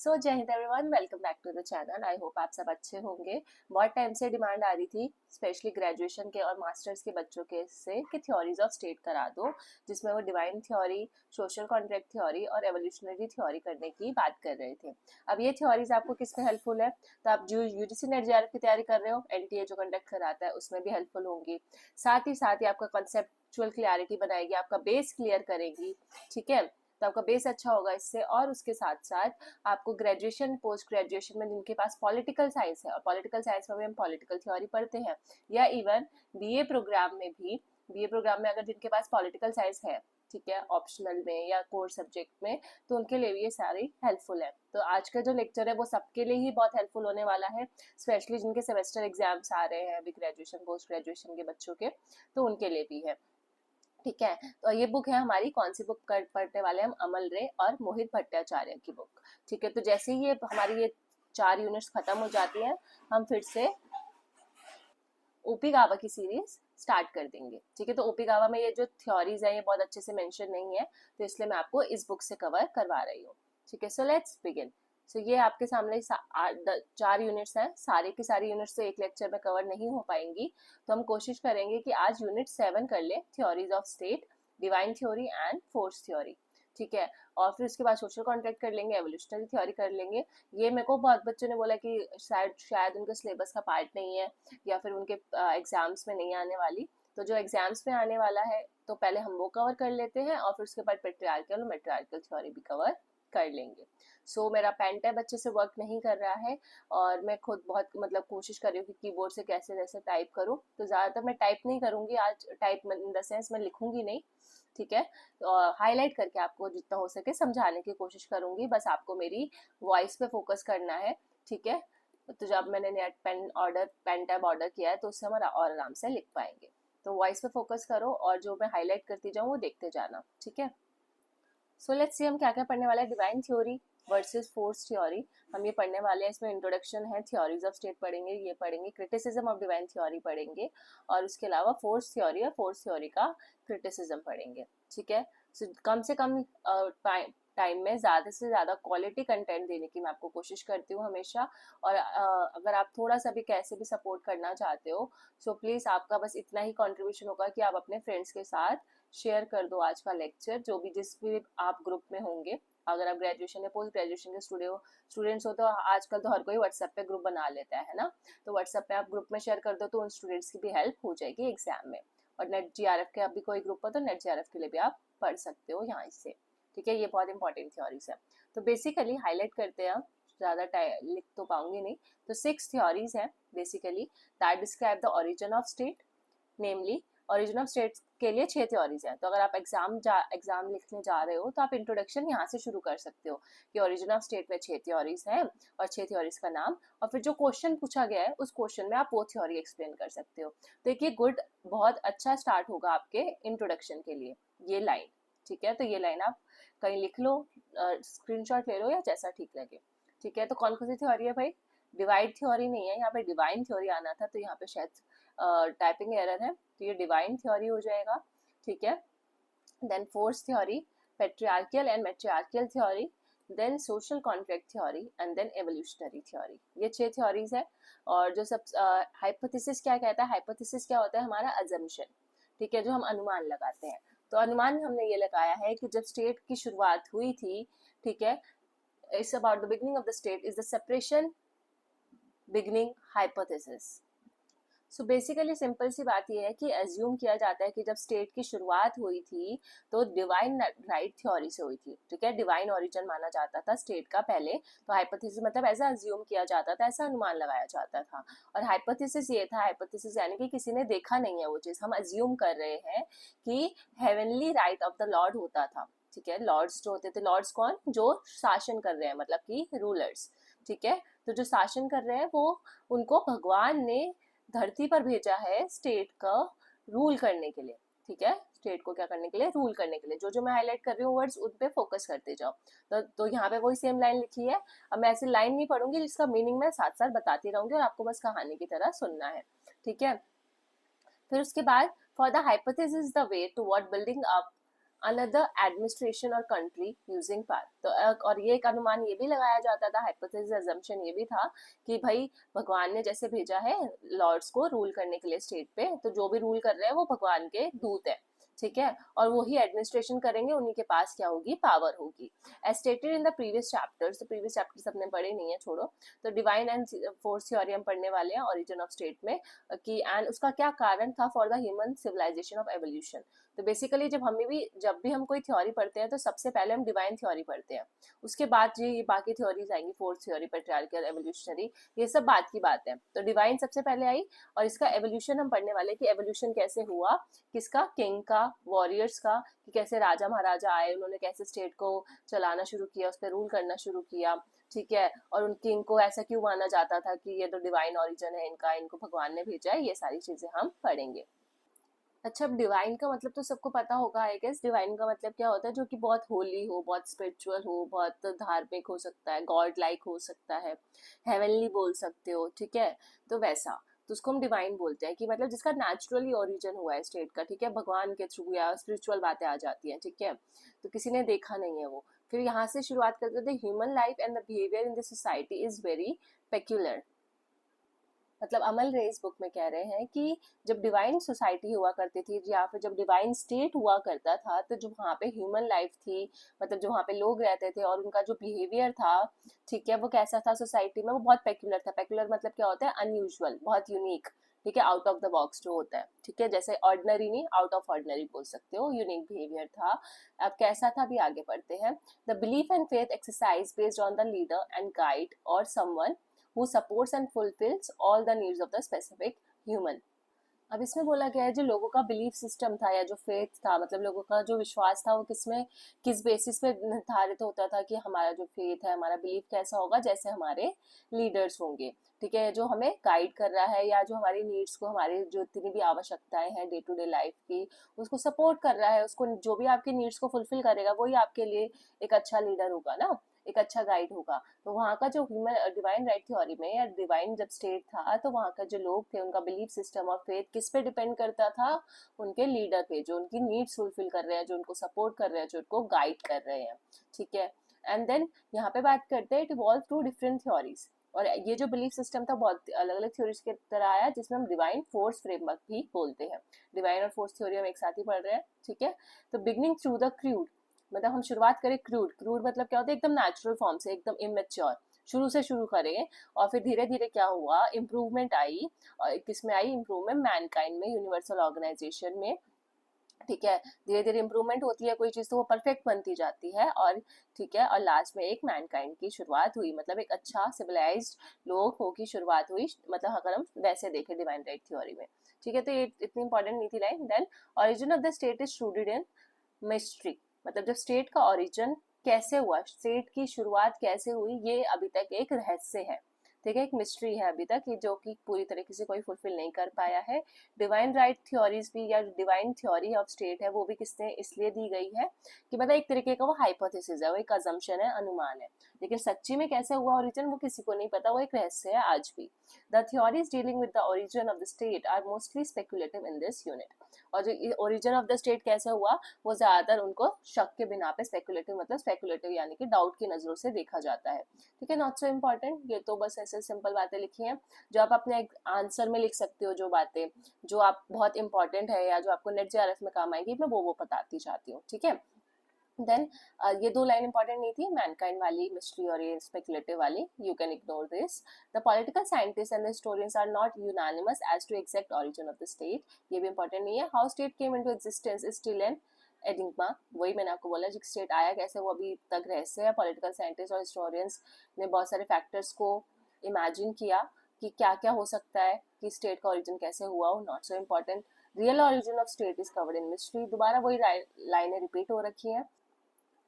So Jai Hind everyone, welcome back to the channel. I hope आप सब अच्छे होंगे। बहुत टाइम से डिमांड आ रही थी, स्पेशली ग्रेजुएशन के और मास्टर्स के बच्चों के से कि थ्योरीज ऑफ स्टेट करा दो, जिसमें वो divine theory, social contract theory और एवोल्यूशनरी थ्योरी करने की बात कर रहे थे। अब ये थ्योरीज आपको किस में हेल्पफुल है? तो आप जो यूजीसी नेट जेआरएफ की तैयारी कर रहे हो, एनटीए जो कंडक्ट कराता है उसमें भी हेल्पफुल होंगी। साथ ही आपका कॉन्सेप्चुअल क्लियरिटी बनाएगी, आपका बेस क्लियर करेगी। ठीक है, तो आपका बेस अच्छा होगा इससे। और उसके साथ साथ आपको ग्रेजुएशन, पोस्ट ग्रेजुएशन में जिनके पास पॉलिटिकल साइंस है, और पॉलिटिकल साइंस में भी हम पॉलिटिकल थ्योरी पढ़ते हैं, या इवन बीए प्रोग्राम में भी, बीए प्रोग्राम में अगर जिनके पास पॉलिटिकल साइंस है, ठीक है, ऑप्शनल में या कोर सब्जेक्ट में, तो उनके लिए भी ये सारी हेल्पफुल है। तो आज का जो लेक्चर है वो सबके लिए ही बहुत हेल्पफुल होने वाला है, स्पेशली जिनके सेमेस्टर एग्जाम्स आ रहे हैं अभी, ग्रेजुएशन पोस्ट ग्रेजुएशन के बच्चों के, तो उनके लिए भी है। ठीक है, तो ये बुक है हमारी, कौन सी बुक पढ़ने वाले हम? अमल रे और मोहित भट्टाचार्य की बुक। ठीक है, तो जैसे ही ये हमारी ये 4 यूनिट्स खत्म हो जाती हैं, हम फिर से ओपी गावा की सीरीज स्टार्ट कर देंगे। ठीक है, तो ओपी गावा में ये जो थ्योरीज है ये बहुत अच्छे से मेंशन नहीं है, तो इसलिए मैं आपको इस बुक से कवर करवा रही हूँ। ठीक है, सो लेट्स बिगिन। सो ये आपके सामने 4 यूनिट्स हैं, सारी की सारी यूनिट्स तो एक लेक्चर में कवर नहीं हो पाएंगी, तो हम कोशिश करेंगे कि आज यूनिट 7 कर ले, theories of state, divine theory and force theory. ठीक है, और फिर उसके बाद सोशल कॉन्ट्रैक्ट कर लेंगे, एवोल्यूशनरी थ्योरी कर लेंगे। ये मेरे को बहुत बच्चों ने बोला कि शायद उनके सिलेबस का पार्ट नहीं है, या फिर उनके एग्जाम्स में नहीं आने वाली। तो जो एग्जाम्स में आने वाला है, तो पहले हम वो कवर कर लेते हैं, और फिर उसके बाद पेट्रियार्कल और मेट्रियार्कल थ्योरी भी कवर कर लेंगे। मेरा पेन टैब अच्छे से वर्क नहीं कर रहा है, और मैं खुद बहुत कोशिश कर रही हूँ कि कीबोर्ड से कैसे कैसे टाइप करूँ। तो ज़्यादातर मैं टाइप नहीं करूँगी आज, टाइप इन द सेंस मैं लिखूंगी नहीं। ठीक है, तो हाईलाइट करके आपको जितना हो सके समझाने की कोशिश करूंगी, बस आपको मेरी वॉइस पे फोकस करना है। ठीक है, तो जब मैंने नेट पेन टैब ऑर्डर किया है, तो उससे हम और आराम से लिख पाएंगे। तो वॉइस पे फोकस करो, और जो मैं हाईलाइट करती जाऊँ वो देखते जाना। ठीक है, सो लेट्स सी हम क्या क्या पढ़ने वाले हैं। Divine theory versus force theory हम ये पढ़ने वाले हैं। इसमें इंट्रोडक्शन है, थ्योरीज ऑफ स्टेट पढ़ेंगे, ये पढ़ेंगे, क्रिटिसिज्म ऑफ डिवाइन थ्योरी पढ़ेंगे, और उसके अलावा फोर्स थ्योरी और फोर्स थ्योरी का क्रिटिसिज्म पढ़ेंगे। ठीक है, सो कम से कम टाइम में ज़्यादा से ज़्यादा क्वालिटी कंटेंट देने की मैं आपको कोशिश करती हूँ हमेशा। और अगर आप थोड़ा सा भी कैसे भी सपोर्ट करना चाहते हो, सो प्लीज़ आपका बस इतना ही कंट्रीब्यूशन होगा कि आप अपने फ्रेंड्स के साथ शेयर कर दो आज का लेक्चर, जो भी जिस भी आप ग्रुप में होंगे। अगर आप ग्रेजुएशन या पोस्ट ग्रेजुएशन के स्टूडेंट्स हो, तो आजकल तो हर कोई व्हाट्सएप पे ग्रुप बना लेता है ना, तो व्हाट्सएप पे आप ग्रुप में शेयर कर दो, तो उन स्टूडेंट्स की भी हेल्प हो जाएगी एग्जाम में। और नेट जीआरएफ के अभी कोई ग्रुप हो, तो नेट जीआरएफ के लिए भी आप पढ़ सकते हो यहाँ से। ठीक है, ये बहुत इंपॉर्टेंट थ्योरीज है। तो बेसिकली हाईलाइट करते हैं, ज़्यादा लिख तो पाऊंगी नहीं। तो 6 थ्योरीज हैं basically that describe the origin of state, namely origin of state के लिए 6 थ्योरीज हैं। तो अगर आप एग्जाम लिखने जा रहे हो, तो आप इंट्रोडक्शन यहाँ से शुरू कर सकते हो कि ओरिजिन ऑफ स्टेट में 6 थ्योरीज हैं, और 6 थ्योरीज का नाम, और फिर जो क्वेश्चन पूछा गया है उस क्वेश्चन में आप वो थ्योरी एक्सप्लेन कर सकते हो। तो एक ये गुड, बहुत अच्छा स्टार्ट होगा आपके इंट्रोडक्शन के लिए, ये लाइन। ठीक है, तो ये लाइन आप कहीं लिख लो, स्क्रीनशॉट ले लो, या जैसा ठीक लगे। ठीक है, तो कौन कौन सी थ्योरी है भाई? डिवाइड थ्योरी नहीं है, यहाँ पे डिवाइन थ्योरी आना था, तो यहाँ पे शायद टाइपिंग एरर है, तो ये डिवाइन थ्योरी हो जाएगा। ठीक है, then force theory, patriarchal and matriarchal theory, then social contract theory, and then evolutionary theory. ये 6 थ्योरीज है। और जो सब हाइपोथेसिस क्या कहता है? हाइपोथेसिस क्या होता है? हमारा अजम्पशन। ठीक है, जो हम अनुमान लगाते हैं। तो अनुमान हमने ये लगाया है कि जब स्टेट की शुरुआत हुई थी, ठीक है, it's about the beginning of the state is the separation beginning hypothesis. So basically simple सी बात यह है कि एज्यूम किया जाता है कि जब स्टेट की शुरुआत हुई थी, तो डिवाइन राइट थ्योरी से हुई थी। ठीक है, डिवाइन ओरिजिन माना जाता था स्टेट का पहले, तो हाइपोथेसिस मतलब ऐसा एज्यूम किया जाता था, ऐसा अनुमान लगाया जाता था। और हाइपोथेसिस ये था, हाइपोथेसिस यानी कि किसी ने देखा नहीं है वो चीज़, हम एज्यूम कर रहे हैं कि heavenly right of the Lord होता था। ठीक है, लॉर्ड्स जो होते थे, लॉर्ड्स कौन? जो शासन कर रहे हैं, मतलब कि रूलर्स। ठीक है, तो जो शासन कर रहे हैं, वो उनको भगवान ने धरती पर भेजा है स्टेट का रूल करने के लिए। ठीक है, स्टेट को क्या करने के लिए? रूल करने के लिए। जो जो मैं हाईलाइट कर रही हूँ वर्ड्स, उन पे फोकस करते जाओ। तो यहाँ पे वही सेम लाइन लिखी है। अब मैं ऐसी लाइन नहीं पढ़ूंगी, जिसका मीनिंग मैं साथ साथ बताती रहूंगी, और आपको बस कहानी की तरह सुनना है। ठीक है, फिर उसके बाद for the hypothesis the way to what building up another administration और कंट्री यूजिंग पावर। तो और ये एक अनुमान ये भी लगाया जाता था, हाइपोथेसिस अजम्पशन ये भी था कि भाई भगवान ने जैसे भेजा है लॉर्ड्स को रूल करने के लिए स्टेट पे, तो जो भी रूल कर रहे हैं वो भगवान के दूत है, ठीक है, और वो ही एडमिनिस्ट्रेशन करेंगे, उन्हीं के पास क्या होगी, पावर होगी। As stated in the previous chapters, तो प्रीवियस चैप्टर्स अपने पढ़े नहीं है, छोड़ो। तो डिवाइन एंड फोर्स थ्योरी हम पढ़ने वाले हैं ओरिजिन ऑफ स्टेट में, कि एंड उसका क्या कारण था for the human civilisation of evolution. तो बेसिकली जब भी हम कोई थ्योरी पढ़ते हैं तो सबसे पहले हम डिवाइन थ्योरी पढ़ते हैं, उसके बाद ये बाकी थ्योरीज आएंगी, फोर्थ थ्योरी, पैट्रियार्कल, एवोल्यूशनरी, ये सब बात की बात है। तो डिवाइन सबसे पहले आई, और इसका एवोल्यूशन हम पढ़ने वाले कि एवोल्यूशन कैसे हुआ, किसका, किंग का, वॉरियर्स का, कि कैसे राजा महाराजा आए, उन्होंने कैसे स्टेट को चलाना शुरू किया, उस पर रूल करना शुरू किया, ठीक है, और उन किंग को ऐसा क्यों माना जाता था कि ये तो डिवाइन ओरिजिन है इनका, इनको भगवान ने भेजा है, ये सारी चीजें हम पढ़ेंगे। अच्छा, अब डिवाइन का मतलब तो सबको पता होगा आई गेस। डिवाइन का मतलब क्या होता है, जो कि बहुत होली हो, बहुत स्पिरिचुअल हो, बहुत धार्मिक हो सकता है, गॉड लाइक हो सकता है, हेवनली बोल सकते हो, ठीक है, तो वैसा, तो उसको हम डिवाइन बोलते हैं, कि मतलब जिसका नेचुरली ओरिजिन हुआ है स्टेट का, ठीक है, भगवान के थ्रू या स्पिरिचुअल बातें आ जाती हैं, ठीक है, तो किसी ने देखा नहीं है वो। फिर यहाँ से शुरुआत करते थे, human life and the behaviour in the society is very peculiar. मतलब अमल रे इस बुक में कह रहे हैं कि जब डिवाइन सोसाइटी हुआ करती थी, या फिर जब डिवाइन स्टेट हुआ करता था, तो जो वहाँ पे ह्यूमन लाइफ थी, मतलब जो वहाँ पे लोग रहते थे और उनका जो बिहेवियर था, ठीक है, वो कैसा था सोसाइटी में, वो बहुत पेक्युलर था। पेक्युलर मतलब क्या होता है, अनयूजुअल, बहुत यूनिक, ठीक है, आउट ऑफ द बॉक्स जो होता है, ठीक है, जैसे ऑर्डिनरी नहीं, आउट ऑफ ऑर्डिनरी बोल सकते हो, यूनिक बिहेवियर था। अब कैसा था भी आगे पढ़ते हैं। The belief and faith exercise based on the leader and guide और someone who supports and fulfills all the needs of the specific human। अब इसमें बोला गया है जो लोगों का बिलीफ सिस्टम था या जो फेथ था, मतलब लोगों का जो विश्वास था, वो किसमें, किस बेसिस पे निर्धारित होता था कि हमारा जो फेथ है, हमारा बिलीफ कैसा होगा, जैसे हमारे लीडर्स होंगे, ठीक है, जो हमें गाइड कर रहा है या जो हमारी नीड्स को, हमारी जो जितनी भी आवश्यकताएं हैं डे टू डे लाइफ की, उसको सपोर्ट कर रहा है, उसको जो भी आपकी नीड्स को फुलफिल करेगा, वही आपके लिए एक अच्छा लीडर होगा ना, एक अच्छा गाइड होगा। तो वहाँ का जो ह्यूमन डिवाइन राइट थ्योरी में या डिवाइन जब स्टेट था, तो वहाँ का जो लोग थे, उनका बिलीफ सिस्टम और फेथ किस पे डिपेंड करता था, उनके लीडर पे, जो उनकी नीड्स फुलफिल कर रहे हैं, जो उनको सपोर्ट कर रहे हैं, जो उनको गाइड कर रहे हैं, ठीक है। एंड देन यहाँ पे बात करते हैं, it evolve through different theories, और ये जो बिलीफ सिस्टम था बहुत अलग अलग थ्योरीज की तरह आया, जिसमें हम डिवाइन फोर्स फ्रेमवर्क भी बोलते हैं। डिवाइन और फोर्स थ्योरी हम एक साथ ही पढ़ रहे हैं, ठीक है। तो बिगनिंग थ्रू द क्रूड, मतलब हम शुरुआत करें क्रूड, क्रूड मतलब क्या होता है, एकदम नेचुरल फॉर्म से, एकदम इमेच्योर, शुरू से शुरू करें, और फिर धीरे धीरे क्या हुआ, इम्प्रूवमेंट आई, और किसमें आई इम्प्रूवमेंट, मैनकाइंड में, यूनिवर्सल ऑर्गेनाइजेशन में, ठीक है, धीरे धीरे इंप्रूवमेंट होती है कोई चीज, तो वो परफेक्ट बनती जाती है, और ठीक है, और लास्ट में एक मैनकाइंड की शुरुआत हुई, मतलब एक अच्छा सिविलाइज्ड लोग हो की शुरुआत हुई, मतलब अगर हम वैसे देखें डिवाइन राइट थ्योरी में, ठीक है। तो ये इतनी इंपॉर्टेंट नहीं थी line. Then origin of the state is rooted in mystery, मतलब जब स्टेट का ओरिजिन कैसे हुआ, स्टेट की शुरुआत कैसे हुई, ये अभी तक एक रहस्य है, ठीक है, एक मिस्ट्री है अभी तक, जो कि पूरी तरीके से कोई फुलफिल नहीं कर पाया है। डिवाइन राइट थ्योरीज भी, या डिवाइन थ्योरी ऑफ स्टेट है, वो भी किसने इसलिए दी गई है कि मतलब एक तरीके का वो हाइपोथेसिस है, वो एक अजम्पशन है, अनुमान है, लेकिन सच्ची में कैसे हुआ ओरिजिन वो किसी को नहीं पता, वो एक रहस्य है आज भी। The theories dealing with the origin of the state are mostly speculative in this unit, और जो ओरिजिन ऑफ द स्टेट कैसे हुआ, वो ज्यादातर उनको शक के बिना पे, स्पेकुलेटिव मतलब स्पेकुलेटिव यानी कि डाउट की नजरों से देखा जाता है, ठीक है, नॉट सो इम्पोर्टेंट। ये तो बस ऐसे सिंपल बातें लिखी हैं, जो आप अपने आंसर में लिख सकते हो, जो बातें जो आप बहुत इंपॉर्टेंट है या जो आपको नेट जेआरएफ में काम आएगी, मैं वो बताती जाती हूँ, ठीक है। देन ये दो लाइन इंपॉर्टेंट नहीं थी, मैनकाइंड वाली, मिस्ट्री और ये स्पेकुलेटिव वाली, you can ignore this. The political scientist and the historians are not unanimous as to exact origin of the state, ये भी इंपॉर्टेंट नहीं है। How state came into existence is still an enigma, वही मैंने आपको बोला, जो स्टेट आया कैसे वो अभी तक रहस्य है। पॉलिटिकल साइंटिस्ट और हिस्टोरियंस ने बहुत सारे फैक्टर्स को इमेजिन किया कि क्या क्या हो सकता है, कि स्टेट का ओरिजिन कैसे हुआ, वो not so important. Real origin of state is covered in mystery, दोबारा वही लाइनें रिपीट हो रखी हैं,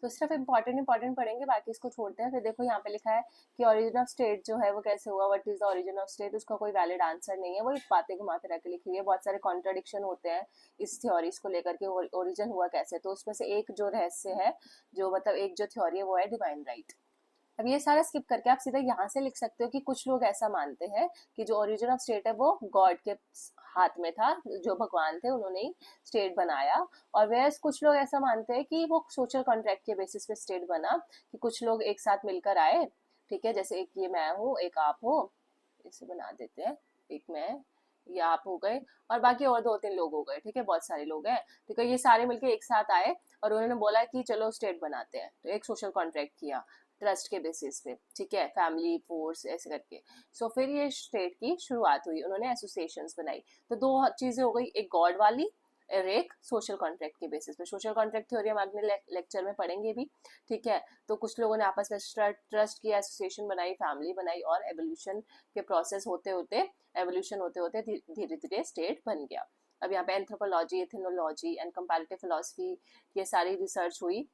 तो सिर्फ इंपॉर्टेंट पढ़ेंगे, बाकी इसको छोड़ते हैं। फिर देखो यहाँ पे लिखा है कि ओरिजिन ऑफ स्टेट जो है वो कैसे हुआ, what is the origin of state, उसका कोई वैलिड आंसर नहीं है, वो इस बातें घुमा फिरा के लिखी है, बहुत सारे कॉन्ट्रडिक्शन होते हैं इस थ्योरीज को लेकर के, ओरिजिन हुआ कैसे। तो उसमें से एक जो रहस्य है, जो मतलब एक जो थ्योरी है, वो है डिवाइन राइट। अब ये सारा स्किप करके आप सीधा यहाँ से लिख सकते हो कि कुछ लोग ऐसा मानते हैं कि जो ओरिजिन ऑफ स्टेट है वो गॉड के हाथ में था, जो भगवान थे उन्होंने ही स्टेट बनाया। और वैसे कुछ लोग ऐसा मानते हैं कि वो सोशल कॉन्ट्रैक्ट के बेसिस पे स्टेट बना, कि कुछ लोग एक साथ मिलकर आए, ठीक है, जैसे एक ये मैं हूँ, एक आप हो, इसे बना देते हैं, एक मैं, ये आप हो गए, और बाकी और 2-3 लोग हो गए, ठीक है, बहुत सारे लोग हैं, ठीक है, ये सारे मिलके एक साथ आए और उन्होंने बोला कि चलो स्टेट बनाते हैं, तो एक सोशल कॉन्ट्रैक्ट किया ट्रस्ट के बेसिस पे, ठीक है, फैमिली फोर्स ऐसे करके। सो फिर ये स्टेट की शुरुआत हुई, उन्होंने एसोसिएशंस बनाई। तो दो चीजें हो गई, एक गॉड वाली और एक सोशल कॉन्ट्रैक्ट के बेसिस पे। सोशल कॉन्ट्रैक्ट थ्योरी हम अगले लेक्चर में पढ़ेंगे भी, ठीक है। तो कुछ लोगों ने आपस में ट्रस्ट किया, एसोसिएशन बनाई, फैमिली बनाई, और एवोल्यूशन के प्रोसेस होते होते, एवोल्यूशन होते होते धीरे धीरे स्टेट बन गया। अब यहाँ पे anthropology, ethnology and comparative philosophy, ये सारी रिसर्च हुई,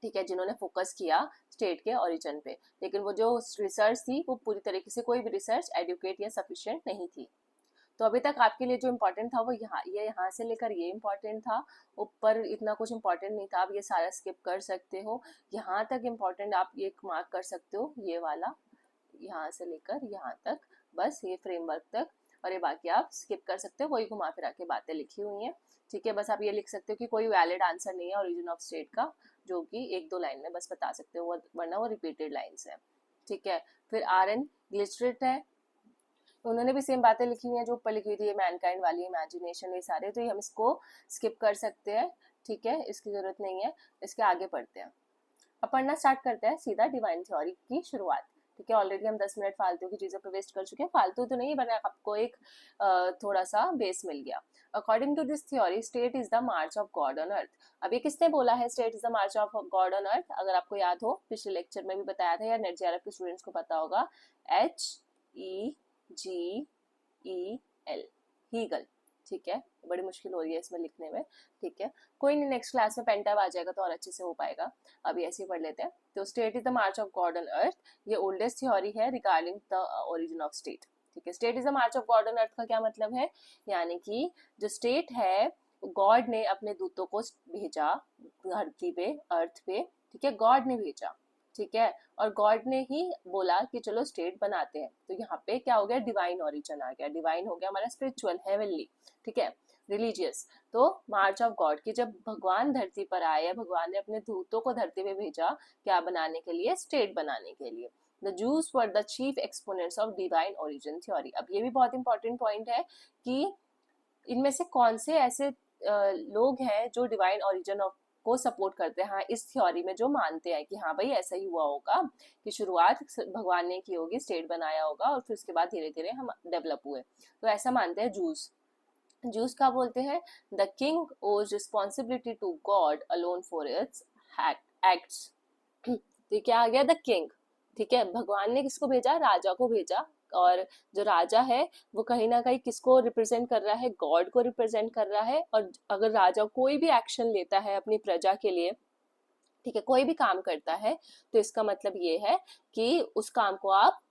ठीक है, जिन्होंने फोकस किया स्टेट के ओरिजिन पे। लेकिन वो जो रिसर्च थी वो पूरी तरीके से, कोई भी रिसर्च एडुकेट या सफिशिएंट नहीं थी। तो अभी तक आपके लिए जो इम्पोर्टेंट था वो यहाँ से लेकर ये इम्पोर्टेंट था, ऊपर इतना कुछ इम्पोर्टेंट नहीं था, आप ये सारा स्किप कर सकते हो। यहाँ तक इम्पोर्टेंट आप ये मार्क कर सकते हो, ये वाला, यहाँ से लेकर यहाँ तक, बस ये फ्रेमवर्क तक, और ये बाकी आप स्किप कर सकते हो, वही घुमा फिरा के बातें लिखी हुई हैं, ठीक है। बस आप ये लिख सकते हो कि कोई वैलिड आंसर नहीं है ओरिजिन ऑफ स्टेट का, जो कि 1-2 लाइन में बस बता सकते हो, वरना वो रिपीटेड लाइन्स है, ठीक है। फिर आर.एन. ग्लिस्ट्रेट है, उन्होंने भी सेम बातें लिखी हुई हैं जो ऊपर लिखी हुई थी, मैनकाइंड वाली, इमेजिनेशन, ये सारे, तो ये हम इसको स्किप कर सकते हैं, ठीक है, इसकी जरूरत नहीं है। इसके आगे पढ़ते हैं। अब पढ़ना स्टार्ट करते हैं सीधा डिवाइन थ्योरी की शुरुआत, ठीक है। ऑलरेडी हम 10 मिनट फालतू की चीज़ों पर वेस्ट कर चुके हैं, फालतू तो नहीं बना, आपको एक थोड़ा सा बेस मिल गया। According to this theory state is the march of God on earth. अब ये किसने बोला है state is the march of God on earth? अगर आपको याद हो, पिछले लेक्चर में भी बताया था, या नेट जेआरएफ के स्टूडेंट्स को पता होगा, HEGEL, हीगल, ठीक है। बड़ी मुश्किल हो रही है इसमें लिखने में, ठीक है, कोई नहीं, नेक्स्ट क्लास में पेंटाब आ जाएगा तो और अच्छे से हो पाएगा, अभी ऐसे ही पढ़ लेते हैं। तो state is the march of God on अर्थ, ये ओल्डेस्ट थ्योरी है regarding the origin of state, ठीक है। State is the march of God on अर्थ का क्या मतलब है? यानी कि जो स्टेट है, गॉड ने अपने दूतों को भेजा धरती पे, अर्थ पे, ठीक है, गॉड ने भेजा, ठीक है, और गॉड ने ही बोला कि चलो स्टेट बनाते हैं। तो यहाँ पे क्या हो गया, डिवाइन ओरिजिन आ गया, डिवाइन हो गया हमारा स्पिरिचुअल, हेवनली, ठीक है, रिलीजियस। तो मार्च ऑफ गॉड की जब भगवान धरती पर आए, भगवान ने अपने दूतों को धरती पे भेजा, क्या बनाने के लिए? स्टेट बनाने के लिए। The juice were the chief exponents of divine origin theory. अब ये भी बहुत इंपॉर्टेंट पॉइंट है कि इनमें से कौन से ऐसे लोग हैं जो डिवाइन ओरिजिन ऑफ को सपोर्ट करते हैं, हाँ, इस थ्योरी में जो मानते हैं कि हाँ भाई ऐसा ही हुआ होगा, कि शुरुआत भगवान ने की होगी, स्टेट बनाया होगा, और फिर उसके बाद धीरे धीरे हम डेवलप हुए। तो ऐसा मानते हैं जूस। जूस का बोलते हैं the king owes responsibility to God alone for its acts. तो क्या आ गया, द किंग, ठीक है, भगवान ने किसको भेजा? राजा को भेजा, और जो राजा है वो कहीं ना कहीं किसको रिप्रेजेंट कर रहा है? गॉड को रिप्रेजेंट कर रहा है। और अगर राजा कोई भी एक्शन लेता है अपनी प्रजा के लिए, ठीक है, कोई भी काम करता है, तो इसका मतलब ये है कि उस काम को आप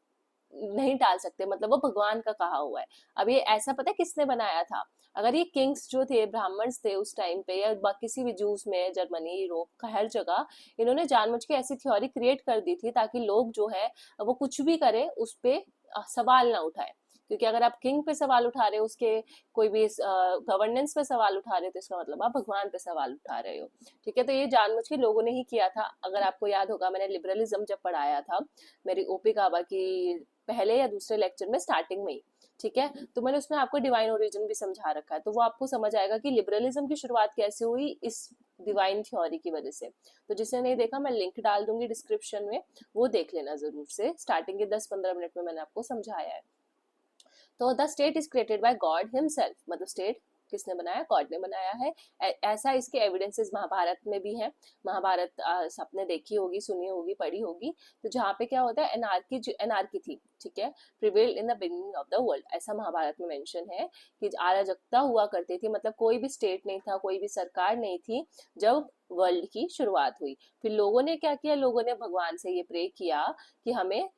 नहीं टाल सकते, मतलब वो भगवान का कहा हुआ है। अब ये ऐसा पता है किसने बनाया था? अगर ये किंग्स जो थे, ब्राह्मण्स थे उस टाइम पे, या किसी भी जूस में, जर्मनी, यूरोप का हर जगह, इन्होंने जानबूझ के ऐसी थ्योरी क्रिएट कर दी थी ताकि लोग जो है वो कुछ भी करे उस पे सवाल ना उठाए। क्योंकि अगर आप किंग पे सवाल उठा रहे हो, उसके कोई भी गवर्नेंस पे सवाल उठा रहे हो, तो इसका मतलब आप भगवान पे सवाल उठा रहे हो, ठीक है। तो ये जानबूझ के लोगों ने ही किया था। अगर आपको याद होगा, मैंने लिबरलिज्म जब पढ़ाया था मेरी ओपी गाबा की पहले या दूसरे लेक्चर में, स्टार्टिंग में ही, ठीक है, तो मैंने उसमें आपको डिवाइन ओरिजिन भी समझा रखा है, तो वो आपको समझ आएगा कि लिबरलिज्म की शुरुआत कैसे हुई, इस डिवाइन थ्योरी की वजह से। तो जिसने नहीं देखा, मैं लिंक डाल दूंगी डिस्क्रिप्शन में, वो देख लेना जरूर से। स्टार्टिंग के 10-15 मिनट में मैंने आपको समझाया है। तो the state is created by God himself, मतलब स्टेट किसने बनाया? गॉड ने बनाया है। ऐसा इसके एविडेंसेस महाभारत में भी है। महाभारत सबने देखी होगी, सुनी होगी, पढ़ी होगी। तो जहाँ पे क्या होता है, एनार्की थी, ठीक है, prevail in the beginning of the world, ऐसा महाभारत में मेंशन है कि अराजकता हुआ करती थी, मतलब कोई भी स्टेट नहीं था, कोई भी सरकार नहीं थी जब वर्ल्ड की शुरुआत हुई। फिर लोगों ने क्या किया? लोगों ने भगवान से ये प्रे किया कि हमें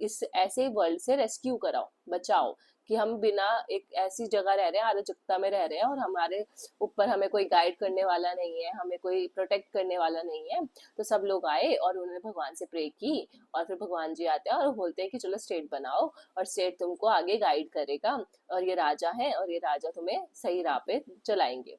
इस ऐसे वर्ल्ड से रेस्क्यू कराओ, बचाओ, कि हम बिना एक ऐसी जगह रह रहे हैं, अराजकता में रह रहे हैं और हमारे ऊपर हमें कोई गाइड करने वाला नहीं है, हमें कोई प्रोटेक्ट करने वाला नहीं है। तो सब लोग आए और उन्होंने भगवान से प्रे की, और फिर भगवान जी आते हैं और बोलते हैं कि चलो स्टेट बनाओ और स्टेट तुमको आगे गाइड करेगा, और ये राजा है और ये राजा तुम्हें सही राह पे चलाएंगे।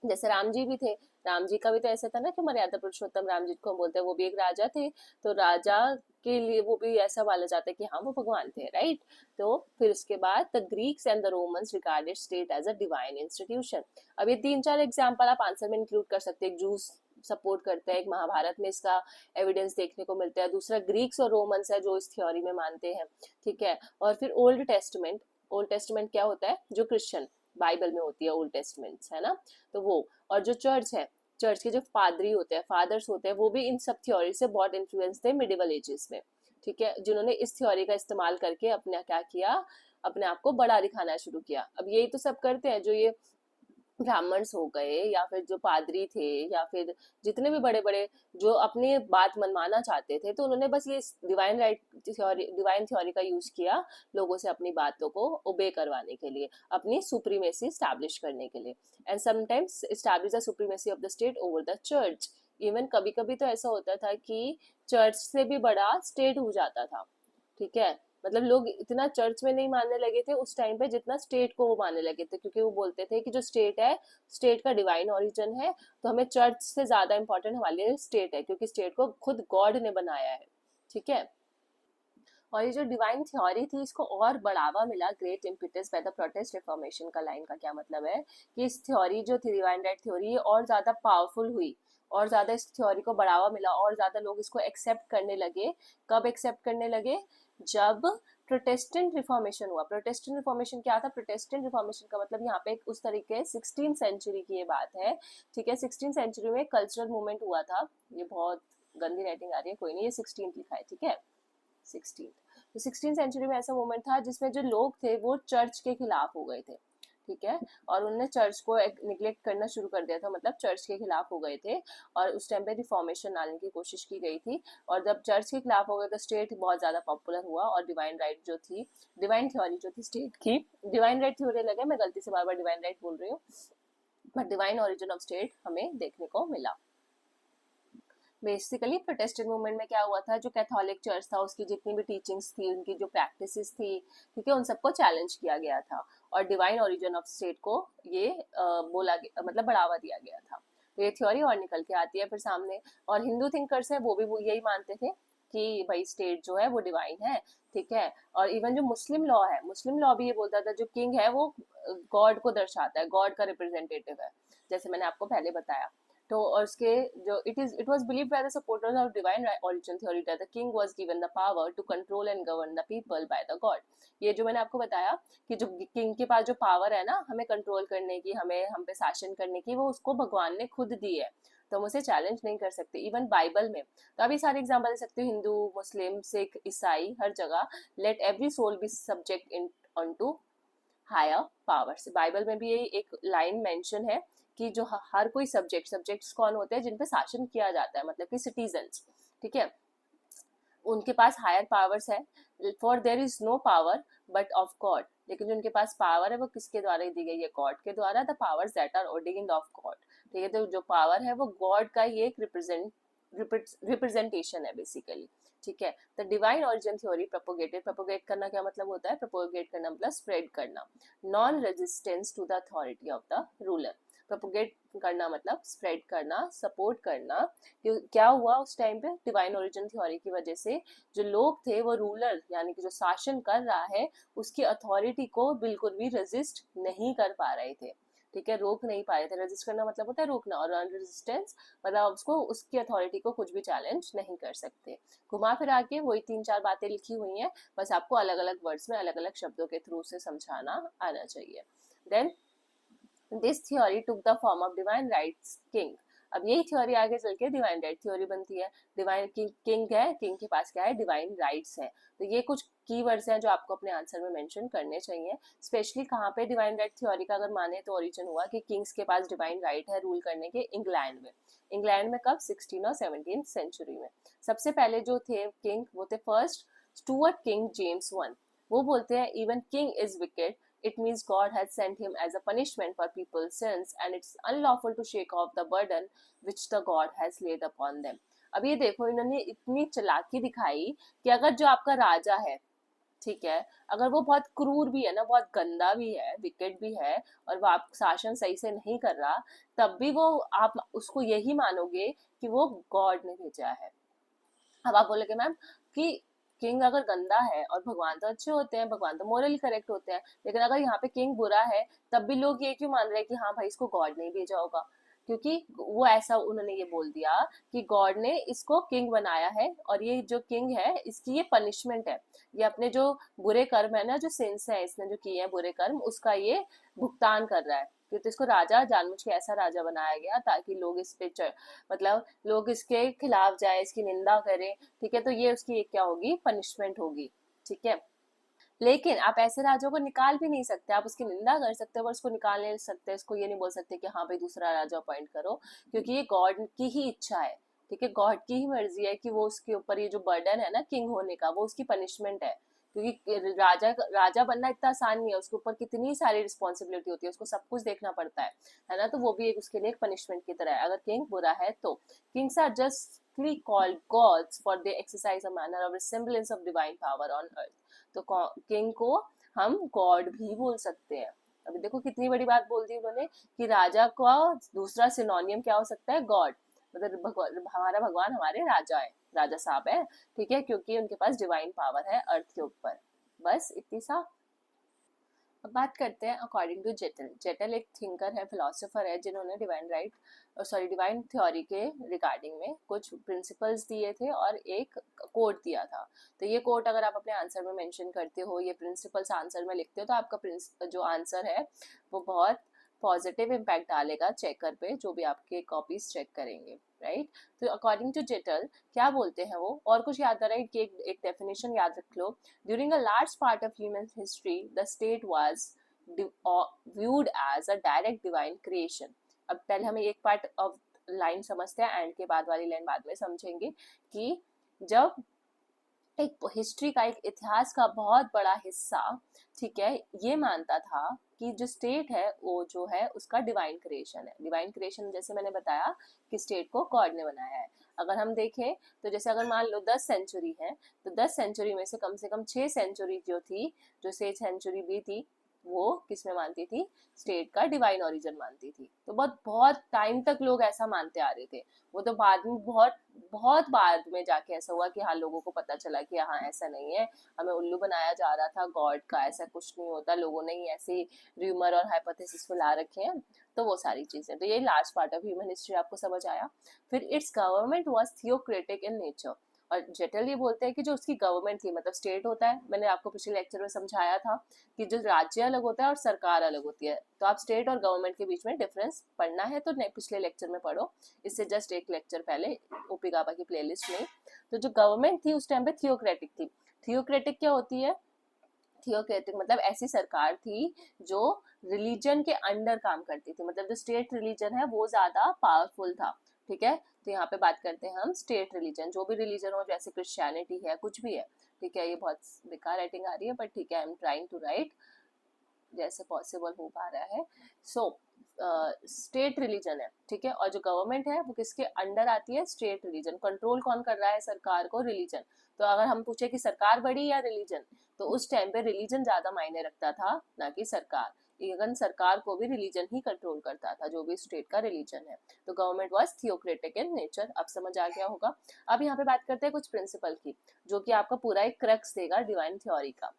जैसे राम जी भी थे, राम जी का भी तो ऐसा था ना कि मर्यादा पुरुषोत्तम राम जी को हम बोलते हैं, वो भी एक राजा थे। तो राजा के लिए वो भी ऐसा माना जाता है कि हाँ वो भगवान थे, राइट। तो फिर उसके बाद the Greeks and the Romans regarded state as a divine institution. अब ये 3-4 एग्जाम्पल आप आंसर में इंक्लूड कर सकते हैं। जूस सपोर्ट करते हैं, एक महाभारत में इसका एविडेंस देखने को मिलता है। दूसरा ग्रीक्स और रोमन्स है जो इस थ्योरी में मानते हैं, ठीक है। और फिर ओल्ड टेस्टमेंट, ओल्ड टेस्टमेंट क्या होता है, जो क्रिश्चियन बाइबल में होती है ओल्ड टेस्टमेंट्स, है ना। तो वो, और जो चर्च है, चर्च के जो पादरी होते हैं, फादर्स होते हैं, वो भी इन सब थ्योरी से बहुत इन्फ्लुएंस थे मिडिवल एजेस में, ठीक है, जिन्होंने इस थ्योरी का इस्तेमाल करके अपने क्या किया, अपने आप को बड़ा दिखाना शुरू किया। अब यही तो सब करते हैं, जो ये ब्राह्मण्स हो गए या फिर जो पादरी थे या फिर जितने भी बड़े बड़े जो अपनी बात मनवाना चाहते थे, तो उन्होंने बस ये divine right theory, divine theory का यूज किया लोगों से अपनी बातों को ओबे करवाने के लिए, अपनी सुप्रीमेसी स्टैब्लिश करने के लिए, and sometimes establish the supremacy of the state over the church. Even कभी कभी तो ऐसा होता था कि चर्च से भी बड़ा स्टेट हो जाता था, ठीक है। मतलब लोग इतना चर्च में नहीं मानने लगे थे उस टाइम पे जितना स्टेट को वो मानने लगे थे, क्योंकि वो बोलते थे कि जो स्टेट है, स्टेट का डिवाइन ओरिजिन है, तो हमें चर्च से ज्यादा इंपॉर्टेंट हमारे लिए स्टेट है, क्योंकि स्टेट को खुद गॉड ने बनाया है, ठीक है। और ये जो डिवाइन थ्योरी थी, इसको और बढ़ावा मिला great impetus by the protest reformation. का लाइन का क्या मतलब है कि इस थ्योरी जो थी डिवाइन राइट थ्योरी, और ज्यादा पावरफुल हुई, और ज्यादा इस थ्योरी को बढ़ावा मिला, और ज्यादा लोग इसको एक्सेप्ट करने लगे। कब एक्सेप्ट करने लगे, जब प्रोटेस्टेंट रिफॉर्मेशन हुआ। प्रोटेस्टेंट रिफॉर्मेशन क्या था, प्रोटेस्टेंट रिफॉर्मेशन का मतलब यहाँ पे उस तरीके 16th सेंचुरी की ये बात है, ठीक है। 16th सेंचुरी में कल्चरल मूवमेंट हुआ था। ये बहुत गंदी राइटिंग आ रही है, कोई नहीं, ये 16th लिखा है, ठीक है, 16th। तो 16th सेंचुरी में ऐसा मूवमेंट था जिसमें जो लोग थे वो चर्च के खिलाफ हो गए थे, ठीक है, और उन्होंने चर्च को निग्लेक्ट करना शुरू कर दिया था, मतलब चर्च के खिलाफ हो गए थे, और उस टाइम पे रिफॉर्मेशन लाने की कोशिश की गई थी। और जब चर्च के खिलाफ हो गए तो स्टेट बहुत ज्यादा पॉपुलर हुआ, और डिवाइन राइट जो थी, डिवाइन थ्योरी जो थी स्टेट की, डिवाइन राइट थ्योरी लगे, मैं गलती से बार बार डिवाइन राइट बोल रही हूँ, but divine origin of state हमें देखने को मिला। बेसिकली प्रोटेस्टेंट मूवमेंट में क्या हुआ था, जो कैथोलिक चर्च था उसकी जितनी भी टीचिंग्स थी, उनकी जो प्रैक्टिसेस थी, ठीक है, उन सबको चैलेंज किया गया था, और डिवाइन ओरिजिन ऑफ स्टेट को ये बोला गया, मतलब बढ़ावा दिया गया था। तो ये थ्योरी और निकल के आती है फिर सामने। और हिंदू थिंकर्स है वो भी वो यही मानते थे कि भाई स्टेट जो है वो डिवाइन है, ठीक है। और इवन जो मुस्लिम लॉ है, मुस्लिम लॉ भी ये बोलता था जो किंग है वो गॉड को दर्शाता है, गॉड का रिप्रेजेंटेटिव है, जैसे मैंने आपको पहले बताया। तो और उसके जो it was believed by the supporters of divine origin theory that the king was given the power to control and govern the people by the God. ये जो मैंने आपको बताया कि जो किंग के पास जो पावर है ना हमें कंट्रोल करने की, हमें हम पे शासन करने की, वो उसको भगवान ने खुद दी है, तो हम उसे चैलेंज नहीं कर सकते। इवन बाइबल में तो अभी सारे एग्जाम्पल दे सकते हो, हिंदू, मुस्लिम, सिख, ईसाई, हर जगह let every soul be subject in onto higher powers. Bible में भी यही एक लाइन मेंशन है कि जो हर कोई सब्जेक्ट्स कौन होते हैं जिन पे शासन किया जाता है, मतलब कि सिटीजन्स, ठीक है, उनके पास हायर पावर्स है। For there is no power but of God, लेकिन जो उनके पास पावर है वो किसके द्वारा दी गई है, गॉड के द्वारा। The powers that are ordained of God, ठीक है, तो जो पावर है वो गॉड का ही एक रिप्रेजेंटेशन है बेसिकली, ठीक है। The divine origin theory propagated, propagate करना क्या मतलब होता है, प्रोपोगेट करना मतलब स्प्रेड करना, non resistance to the authority of the ruler. Propagate करना मतलब स्प्रेड करना, सपोर्ट करना। क्या हुआ उस टाइम पे, डिवाइन ओरिजिन थ्योरी की वजह से जो लोग थे वो रूलर यानी कि जो शासन कर रहा है उसकी अथॉरिटी को बिल्कुल भी रेजिस्ट नहीं कर पा रहे थे, ठीक है, रोक नहीं पा रहे थे। रेजिस्ट करना मतलब होता है रोकना, और रेजिस्टेंस मतलब उसको, उसकी अथॉरिटी को कुछ भी चैलेंज नहीं कर सकते। घुमा फिरा के वही 3-4 बातें लिखी हुई हैं, बस आपको अलग अलग वर्ड्स में अलग अलग शब्दों के थ्रू से समझाना आना चाहिए। Then this theory took the form of divine rights king. अब यही थ्योरी आगे चल के डिवाइन राइट थ्योरी बनती है। डिवाइन किंग है, किंग के पास क्या है, डिवाइन राइट्स है। तो ये कुछ कीवर्ड्स हैं जो आपको अपने आंसर में मेंशन करने चाहिए। स्पेशली कहाँ पे डिवाइन राइट थ्योरी का अगर माने तो ओरिजिन हुआ कि किंग्स के पास डिवाइन राइट है रूल करने के, इंग्लैंड में। इंग्लैंड में कब, 16 और 17 सेंचुरी में। सबसे पहले जो थे किंग वो थे फर्स्ट स्टुअर्ट किंग जेम्स 1, वो बोलते हैं even king is wicked, it means God has sent him as a punishment for people's sins and it's unlawful to shake off the burden which the God has laid upon them. अब ये देखो, इन्होंने इतनी चालाकी दिखाई कि अगर जो आपका राजा है, ठीक है, अगर वो बहुत क्रूर भी है ना, बहुत गंदा भी है, विकेट भी है, और वो आप शासन सही से नहीं कर रहा, तब भी वो आप उसको यही मानोगे कि वो गॉड ने भेजा है। अब आप बोलोगे मैम कि किंग अगर गंदा है और भगवान तो अच्छे होते हैं, भगवान तो मोरली करेक्ट होते हैं, लेकिन अगर यहाँ पे किंग बुरा है तब भी लोग ये क्यों मान रहे हैं कि हाँ भाई इसको गॉड नहीं भेजा होगा? क्योंकि वो ऐसा उन्होंने ये बोल दिया कि गॉड ने इसको किंग बनाया है और ये जो किंग है इसकी ये पनिशमेंट है, ये अपने जो बुरे कर्म है ना, जो सिंस है इसने जो किए हैं बुरे कर्म, उसका ये भुगतान कर रहा है। तो इसको राजा जानबूझ के ऐसा राजा बनाया गया ताकि लोग इस पे मतलब लोग इसके खिलाफ जाए, इसकी निंदा करें, ठीक है, तो ये उसकी एक क्या होगी, पनिशमेंट होगी, ठीक है। लेकिन आप ऐसे राजा को निकाल भी नहीं सकते, आप उसकी निंदा कर सकते हो पर उसको निकाल नहीं सकते, इसको ये नहीं बोल सकते कि हाँ भाई दूसरा राजा अपॉइंट करो, क्योंकि ये गॉड की ही इच्छा है, ठीक है, गॉड की ही मर्जी है कि वो उसके ऊपर ये जो बर्डन है ना किंग होने का, वो उसकी पनिशमेंट है। क्योंकि राजा राजा बनना इतना आसान नहीं है, उसके ऊपर कितनी सारी रिस्पॉन्सिबिलिटी होती है, उसको सब कुछ देखना पड़ता है ना, तो वो भी एक उसके लिए एक पनिशमेंट की तरह है अगर किंग बुरा है तो। Kings are justly called gods for they exercise a manner of resemblance of divine power on earth। तो किंग को हम गॉड भी बोल सकते हैं। अभी देखो कितनी बड़ी बात बोल दी उन्होंने कि राजा का दूसरा सिनोनियम क्या हो सकता है, गॉड, मतलब हमारा भगवान हमारे राजा है, राजा साहब है, ठीक है, क्योंकि उनके पास डिवाइन पावर है अर्थ के ऊपर। बस इतनी सा। अब बात करते हैं अकॉर्डिंग टू जेटल। जेटल एक थिंकर है, फिलोसोफर है, जिन्होंने डिवाइन थ्योरी के रिगार्डिंग में कुछ प्रिंसिपल्स दिए थे और एक कोट दिया था। तो ये कोट अगर आप अपने आंसर में मेंशन करते हो, ये प्रिंसिपल्स आंसर में लिखते हो, तो आपका जो आंसर है वो बहुत पॉजिटिव इम्पैक्ट डालेगा चेकर पे, जो भी आपके कॉपीज चेक करेंगे, राइट। तो अकॉर्डिंग टू जेटल क्या बोलते हैं वो, और कुछ याद आ रहा है कि एक डेफिनेशन याद रख लो। During a large part of human history the state was viewed as a direct divine creation। अब पहले हमें एक पार्ट ऑफ लाइन समझते हैं, एंड के बाद वाली लाइन बाद में समझेंगे कि जब एक हिस्ट्री का, एक इतिहास का बहुत बड़ा हिस्सा, ठीक है, ये मानता था कि जो स्टेट है वो जो है उसका डिवाइन क्रिएशन है। डिवाइन क्रिएशन जैसे मैंने बताया कि स्टेट को गॉड ने बनाया है। अगर हम देखें तो जैसे अगर मान लो 10 सेंचुरी है, तो 10 सेंचुरी में से कम 6 सेंचुरी जो थी, जो 6 सेंचुरी भी थी, वो किस में मानती थी, स्टेट का डिवाइन ओरिजिन मानती थी। तो बहुत बहुत टाइम तक लोग ऐसा मानते आ रहे थे। वो तो बाद में बहुत बहुत बाद में जाके ऐसा हुआ कि हाँ लोगों को पता चला कि हाँ ऐसा नहीं है, हमें उल्लू बनाया जा रहा था, गॉड का ऐसा कुछ नहीं होता, लोगों ने ही ऐसे र्यूमर और हाइपोथेसिस फैला रखे हैं। तो वो सारी चीजें, तो ये last part of human history आपको समझ आया। फिर it's government was theocratic in nature. और जेटल ये बोलते हैं कि जो उसकी गवर्नमेंट थी, मतलब स्टेट होता है, मैंने आपको पिछले लेक्चर में समझाया था कि जो राज्य अलग होता है और सरकार अलग होती है, तो आप स्टेट और गवर्नमेंट के बीच में डिफरेंस पढ़ना है तो पिछले लेक्चर में पढ़ो, इससे जस्ट एक लेक्चर पहले ओपी गाबा की प्लेलिस्ट में। तो जो गवर्नमेंट थी उस टाइम पे थियोक्रेटिक थी। थियोक्रेटिक क्या होती है, थियोक्रेटिक मतलब ऐसी सरकार थी जो रिलीजन के अंडर काम करती थी, मतलब जो स्टेट रिलीजन है वो ज्यादा पावरफुल था, ठीक है। तो यहाँ पे बात करते हैं हम स्टेट रिलीजन, जो भी रिलीजन हो, जैसे क्रिश्चियनिटी है, कुछ भी है, ठीक है। ये बहुत बेकार राइटिंग आ रही है, बट ठीक है, I am trying to write जैसे पॉसिबल हो पा रहा है। सो स्टेट रिलीजन है, ठीक है, और जो गवर्नमेंट है वो किसके अंडर आती है, स्टेट रिलीजन। कंट्रोल कौन कर रहा है सरकार को, रिलीजन। तो अगर हम पूछे कि सरकार बड़ी या रिलीजन, तो उस टाइम पे रिलीजन ज्यादा मायने रखता था ना कि सरकार। इवन सरकार को भी रिलीजन ही कंट्रोल करता था, जो भी स्टेट का रिलीजन है। तो government was theocratic in nature. अब समझ आ गया होगा। अब यहाँ पे बात करते हैं कुछ प्रिंसिपल की, जो कि आपका पूरा एक क्रक्स देगा डिवाइन थ्योरी का।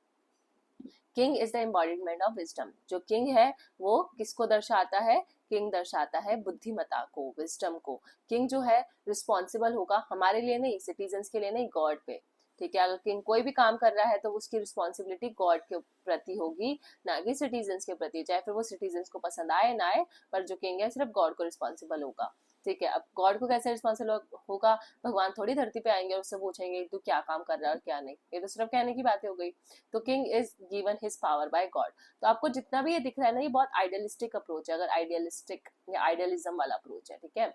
King is the embodiment of wisdom. जो किंग है वो किसको दर्शाता है, किंग दर्शाता है बुद्धिमता को, विजडम को। किंग जो है रिस्पॉन्सिबल होगा हमारे लिए नहीं, सिटीजन्स के लिए नहीं, गॉड पे, ठीक है। अगर किंग कोई भी काम कर रहा है तो उसकी रिस्पॉन्सिबिलिटी गॉड के प्रति होगी, ना कि सिटीजन्स के प्रति, चाहे फिर वो सिटीजन्स को पसंद आए ना आए, पर जो किंग है सिर्फ गॉड को रिस्पॉन्सिबल होगा, ठीक है। अब गॉड को कैसे रिस्पॉन्सिबल होगा, भगवान थोड़ी धरती पे आएंगे और उससे पूछेंगे तू क्या काम कर रहा है और क्या नहीं, ये तो सिर्फ कहने की बातें हो गई। तो king is given his power bye God. तो आपको जितना भी ये दिख रहा है ना, ये बहुत आइडियलिस्टिक अप्रोच है, अगर आइडियलिस्टिक या आइडियलिज्म वाला अप्रोच है, ठीक है,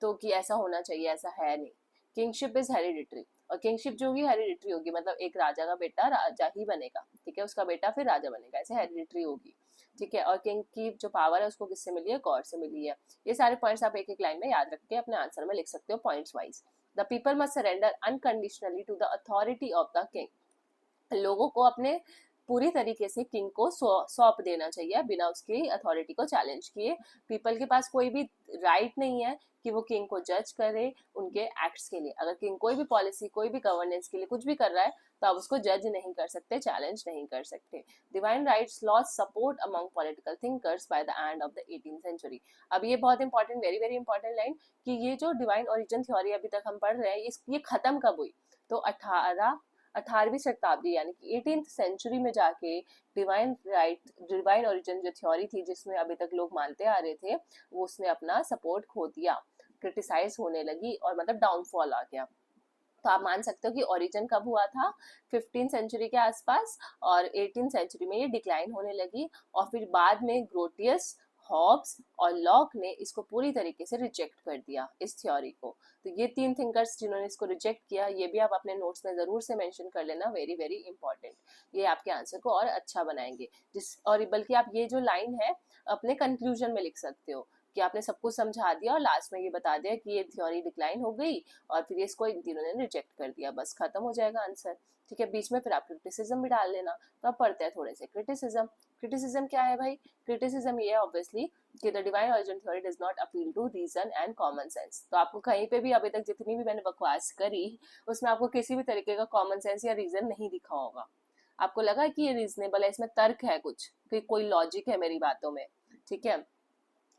तो कि ऐसा होना चाहिए, ऐसा है नहीं। Kingship is hereditary. और किंगशिप जो होगी हेरिडिटरी होगी, मतलब एक राजा का बेटा राजा ही बनेगा, ठीक है, उसका बेटा फिर राजा बनेगा, ऐसे हेरिडिटरी होगी, ठीक है। और किंग की जो पावर है उसको किससे मिली है, गॉड से मिली है। ये सारे पॉइंट्स आप एक एक लाइन में याद रख के अपने आंसर में लिख सकते हो points wise. The people must surrender unconditionally to the authority of the king. लोगों को अपने पूरी तरीके से किंग को सौंप देना चाहिए बिना उसकी अथॉरिटी को चैलेंज किए। पीपल के पास कोई भी राइट नहीं है कि वो किंग को जज करे उनके एक्ट्स के लिए। अगर किंग कोई भी पॉलिसी, कोई भी गवर्नेंस के लिए कुछ भी कर रहा है तो आप उसको जज नहीं कर सकते, चैलेंज नहीं कर सकते। Divine rights lost support among political thinkers by the end of the 18th century. अब ये बहुत important, very very important line, कि ये जो डिवाइन ओरिजिन थ्योरी अभी तक हम पढ़ रहे हैं ये खत्म कब हुई, तो 18वीं शताब्दी यानी कि 18th सेंचुरी में जाके डिवाइन ओरिजिन जो थ्योरी थी जिसमें अभी तक लोग मानते आ रहे थे, वो उसने अपना सपोर्ट खो दिया, क्रिटिसाइज होने लगी और मतलब डाउनफॉल आ गया। तो आप मान सकते हो कि ओरिजिन कब हुआ था, 15th सेंचुरी के आसपास, और 18th सेंचुरी में ये डिक्लाइन होने लगी। और फिर बाद में ग्रोटियस, हॉब्स और लॉक ने इसको पूरी तरीके से रिजेक्ट कर दिया इस थ्योरी को। तो ये 3 थिंकर्स जिन्होंने इसको रिजेक्ट किया, ये भी आप अपने नोट्स में जरूर से मेंशन कर लेना, वेरी वेरी इंपॉर्टेंट। ये आपके आंसर को और अच्छा बनाएंगे। और बल्कि आप ये जो लाइन है अपने कंक्लूजन में लिख सकते हो कि आपने सब कुछ समझा दिया और लास्ट में ये बता दिया कि ये थ्योरी डिक्लाइन हो गई और फिर इसको इन तीनों ने रिजेक्ट कर दिया, बस खत्म हो जाएगा आंसर, ठीक है। बीच में फिर आप क्रिटिसिज्म भी डाल लेना। तो अब पढ़ते हैं थोड़े से क्रिटिसिज्म। क्रिटिसिज्म क्या है भाई, क्रिटिसिज्म ये है ऑब्वियसली कि the divine origin theory does not appeal to reason and common sense. तो आपको कहीं पे भी अभी तक जितनी भी मैंने बकवास करी उसमें आपको किसी भी तरीके का कॉमन सेंस या रीजन नहीं दिखा होगा। आपको लगा कि ये रीजनेबल है, इसमें तर्क है कुछ, कि कोई लॉजिक है मेरी बातों में, ठीक है।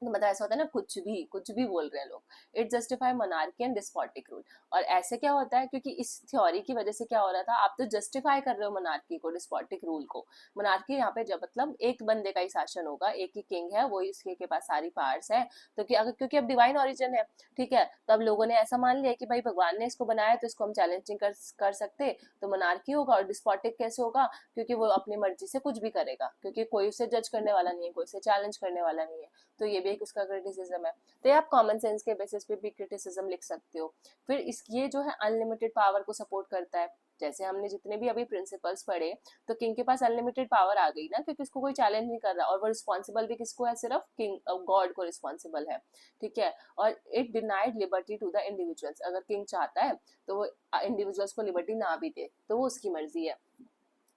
तो मतलब ऐसा होता है ना, कुछ भी बोल रहे हैं लोग। It justify monarchy and despotic rule. और ऐसे क्या होता है, क्योंकि इस थ्योरी की वजह से क्या हो रहा था, आप तो जस्टिफाई कर रहे हो मोनार्की को, डिस्पोटिक रूल को। मोनार्की यहाँ पे जब मतलब एक बंदे का ही शासन होगा, एक ही किंग है, वो इसके के पास सारी पावर्स है। तो क्योंकि अब डिवाइन ओरिजिन है, ठीक है, तो अब लोगों ने ऐसा मान लिया कि भाई भगवान ने इसको बनाया तो इसको हम चैलेंज नहीं कर सकते, तो मोनार्की होगा। और डिस्पोटिक कैसे होगा, क्योंकि वो अपनी मर्जी से कुछ भी करेगा, क्योंकि कोई उसे जज करने वाला नहीं है, कोई उसे चैलेंज करने वाला नहीं है। तो ये भी एक उसका क्रिटिसिज्म है। तो आप कॉमन सेंस के बेसिस पे भी क्रिटिसिज्म लिख सकते हो। फिर ये जो है अनलिमिटेड पावर को सपोर्ट करता है। जैसे हमने जितने भी अभी प्रिंसिपल्स पढ़े, तो किंग के पास अनलिमिटेड पावर आ गई ना, क्योंकि उसको कोई चैलेंज नहीं कर रहा, और वो रिस्पॉन्सिबल भी किसको है, सिर्फ किंग गॉड को रिस्पॉन्सिबल है, ठीक है। और it denied liberty to the individuals. अगर किंग चाहता है तो वो इंडिविजुअल्स को लिबर्टी ना भी दे तो वो उसकी मर्जी है,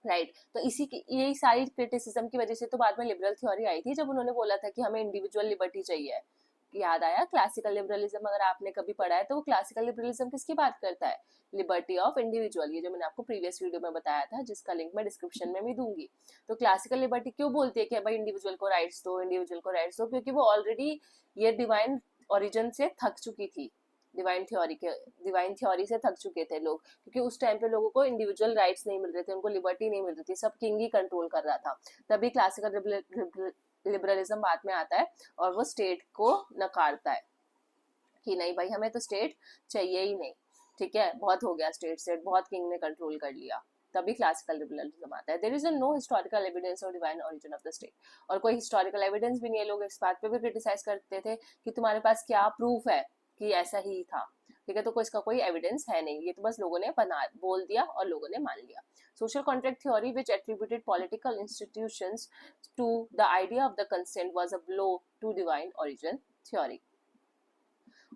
राइट। तो इसी की यही सारी क्रिटिसिज्म की वजह से तो बाद में लिबरल थ्योरी आई थी, जब उन्होंने बोला था कि हमें इंडिविजुअल लिबर्टी चाहिए। याद आया क्लासिकल लिबरलिज्म, अगर आपने कभी पढ़ा है तो वो क्लासिकल लिबरलिज्म किसकी बात करता है, लिबर्टी ऑफ इंडिविजुअल, ये जो मैंने आपको प्रीवियस वीडियो में बताया था, जिसका लिंक मैं डिस्क्रिप्शन में भी दूंगी। तो क्लासिकल लिबर्टी क्यों बोलती है कि भाई इंडिविजुअल को राइट्स दो, इंडिविजुअल को राइट्स दो, क्योंकि वो ऑलरेडी ये डिवाइन ओरिजिन से थक चुकी थी, डिवाइन थ्योरी से थक चुके थे लोग, क्योंकि उस टाइम पे लोगों को इंडिविजुअल राइट्स नहीं मिल रहे थे, उनको लिबर्टी नहीं मिल रही थी, सब किंग ही कंट्रोल कर रहा था। तभी क्लासिकल लिबरलिज्म बाद में आता है और वो स्टेट को नकारता है कि नहीं भाई हमें तो स्टेट चाहिए ही नहीं, ठीक है, बहुत हो गया स्टेट, बहुत किंग ने कंट्रोल कर लिया। तभी क्लासिकल लिबरलिज्म आता है। There is no historical evidence of divine origin of the state. और कोई हिस्टोरिकल एविडेंस भी नहीं है। लोग इस बात पे भी क्रिटिसाइज करते थे कि तुम्हारे पास क्या प्रूफ है कि ऐसा ही था, ठीक है, तो इसका कोई एविडेंस है नहीं, ये तो बस लोगों ने बोल दिया और लोगों ने मान लिया। Social contract theory which attributed political institutions to the idea of the consent was a blow to divine origin theory.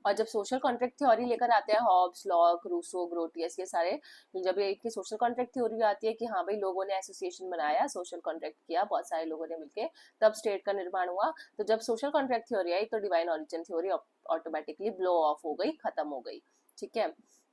और जब सोशल कॉन्ट्रैक्ट थ्योरी लेकर आते हैं हॉब्स, लॉक, रूसो, ग्रोटियस, ये सारे, जब ये की सोशल कॉन्ट्रैक्ट थ्योरी आती है कि हाँ भाई लोगों ने एसोसिएशन बनाया, सोशल कॉन्ट्रैक्ट किया, बहुत सारे लोगों ने मिलकर, तब स्टेट का निर्माण हुआ। तो जब सोशल कॉन्ट्रैक्ट थ्योरी आई तो divine origin theory automatically blow of हो गई, खत्म हो गई, ठीक है।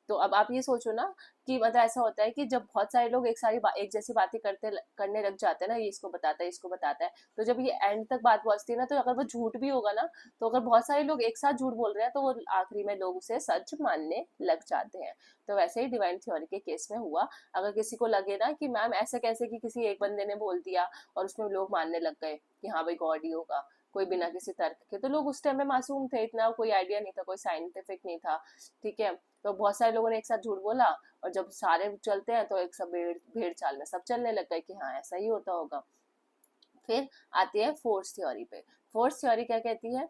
तो अब आप ये सोचो ना कि मतलब ऐसा होता है कि जब बहुत सारे लोग एक जैसी बातें करने लग जाते हैं ना, ये इसको बताता है, इसको बताता है, तो जब ये एंड तक बात पहुंचती है ना, तो अगर वो झूठ भी होगा ना, तो अगर बहुत सारे लोग एक साथ झूठ बोल रहे हैं तो वो आखिरी में लोग उसे सच मानने लग जाते हैं। तो वैसे ही डिवाइन थ्योरी के केस में हुआ। अगर किसी को लगे ना कि मैम ऐसा कैसे कि किसी एक बंदे ने बोल दिया और उसमें लोग मानने लग गए कि हाँ भाई गॉड ही होगा, कोई बिना किसी तर्क के, तो लोग उस टाइम में मासूम थे, इतना कोई आइडिया नहीं था, कोई साइंटिफिक नहीं था, ठीक है। तो बहुत सारे लोगों ने एक साथ झूठ बोला और जब सारे चलते हैं तो एक सब भेड़ चाल में सब चलने लग गए कि हाँ ऐसा ही होता होगा। फिर आती है फोर्स थ्योरी पे। फोर्स थ्योरी क्या कहती है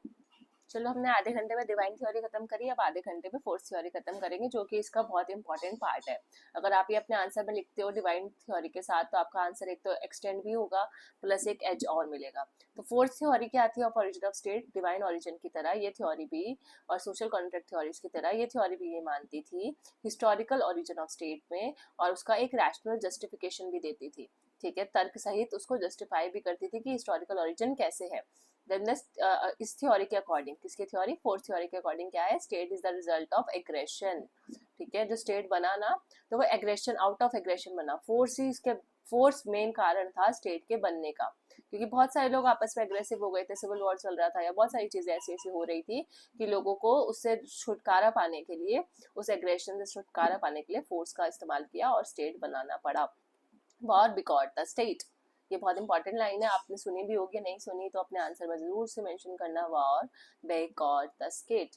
चलो हमने आधे घंटे में डिवाइन थ्योरी खत्म करी, अब आधे घंटे में फोर्स थ्योरी खत्म करेंगे, जो कि इसका बहुत इंपॉर्टेंट पार्ट है। अगर आप ये अपने आंसर में लिखते हो डिवाइन थ्योरी के साथ, तो आपका आंसर एक तो एक्सटेंड भी होगा, प्लस एक एज और मिलेगा। तो फोर्स थ्योरी क्या थी of origin of state, divine origin की तरह ये थ्योरी भी, और सोशल कॉन्ट्रैक्ट थ्योरीज की तरह ये थ्योरी भी ये मानती थी हिस्टोरिकल ओरिजिन ऑफ स्टेट में, और उसका एक रैशनल जस्टिफिकेशन भी देती थी। ठीक है, तर्क सहित उसको जस्टिफाई भी करती थी कि हिस्टोरिकल ओरिजिन कैसे है। देन इस थ्योरी के अकॉर्डिंग, किसकी थ्योरी, फोर्थ थ्योरी के अकॉर्डिंग क्या है, state is the result of aggression. ठीक है, जो स्टेट बना ना, तो वो एग्रेशन, आउट ऑफ एग्रेशन बना, फोर्स ही इसके, फोर्स मेन कारण था स्टेट के बनने का, क्योंकि बहुत सारे लोग आपस में एग्रेसिव हो गए थे, सिविल वॉर चल रहा था, या बहुत सारी चीजें ऐसी ऐसी हो रही थी कि लोगों को उससे छुटकारा पाने के लिए, उस एग्रेशन से छुटकारा पाने के लिए फोर्स का इस्तेमाल किया और स्टेट बनाना पड़ा। वॉर बिकॉट द स्टेट, ये बहुत इंपॉर्टेंट लाइन है, आपने सुनी भी होगी, नहीं सुनी तो अपने आंसर में जरूर से मेंशन करना, वॉर बिकॉट द स्टेट।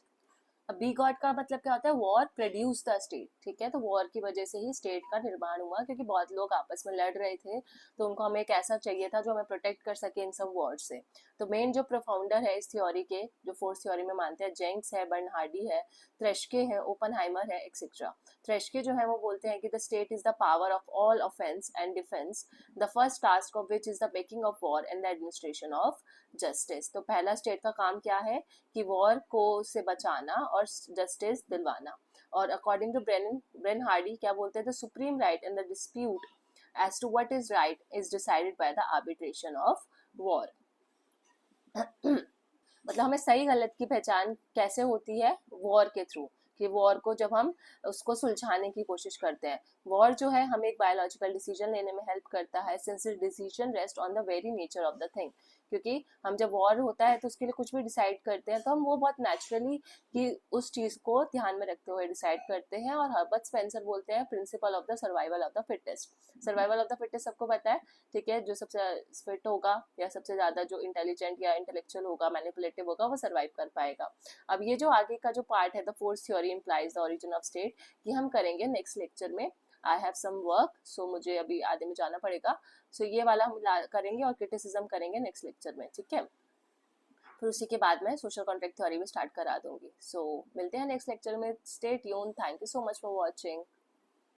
अब बी गॉड का मतलब क्या होता है, वॉर प्रोड्यूस द स्टेट। ठीक है, तो वॉर की वजह से ही स्टेट का निर्माण हुआ, क्योंकि बहुत लोग आपस में लड़ रहे थे, तो उनको हमें एक ऐसा चाहिए था जो हमें प्रोटेक्ट कर सके इन सब वॉर से। तो मेन जो प्रोफाउंडर है इस थ्योरी के, जो फोर्थ थ्योरी में मानते हैं, जेंक्स है, बर्नहार्डी है, थ्रेशके है, ओपनहाइमर है, एक्सेट्रा। थ्रेशके जो है वो बोलते हैं कि the state is the power of all offence and defence, the first task of which is the making of war and the administration of justice. तो पहला स्टेट का काम क्या है कि वॉर को से बचाना और जस्टिस दिलवाना। और अकॉर्डिंग टू ब्रेन हार्डी क्या बोलते हैं, the supreme right in the dispute as to what is right is decided by the arbitration of war. मतलब हमें सही गलत की पहचान कैसे होती है, वॉर के थ्रू, कि वॉर को जब हम उसको सुलझाने की कोशिश करते हैं। वॉर जो है हमें एक बायोलॉजिकल डिसीजन लेने में हेल्प करता है, since decision rest on the very nature of the thing, क्योंकि हम जब वॉर होता है तो उसके लिए कुछ भी डिसाइड करते हैं, तो हम वो बहुत नेचुरली कि उस चीज़ को ध्यान में रखते हुए डिसाइड करते हैं। और हर्बर्ट स्पेंसर बोलते हैं principle of the survival of the fittest. Survival of the fittest सबको पता है, ठीक है, जो सबसे फिट होगा या सबसे ज़्यादा जो इंटेलिजेंट या इंटेलेक्चुअल होगा, मैनिपुलेटिव होगा, वो सर्वाइव कर पाएगा। अब ये जो आगे का जो पार्ट है, the fourth theory implies the origin of state, ये हम करेंगे नेक्स्ट लेक्चर में। आई हैव सम वर्क, सो मुझे अभी आधे में जाना पड़ेगा। सो ये वाला हम करेंगे और क्रिटिसिज्म करेंगे नेक्स्ट लेक्चर में, ठीक है। फिर उसी के बाद मैं सोशल कॉन्ट्रैक्ट थ्योरी भी स्टार्ट करा दूंगी। सो मिलते हैं नेक्स्ट लेक्चर में, stay tune, thank you so much for watching.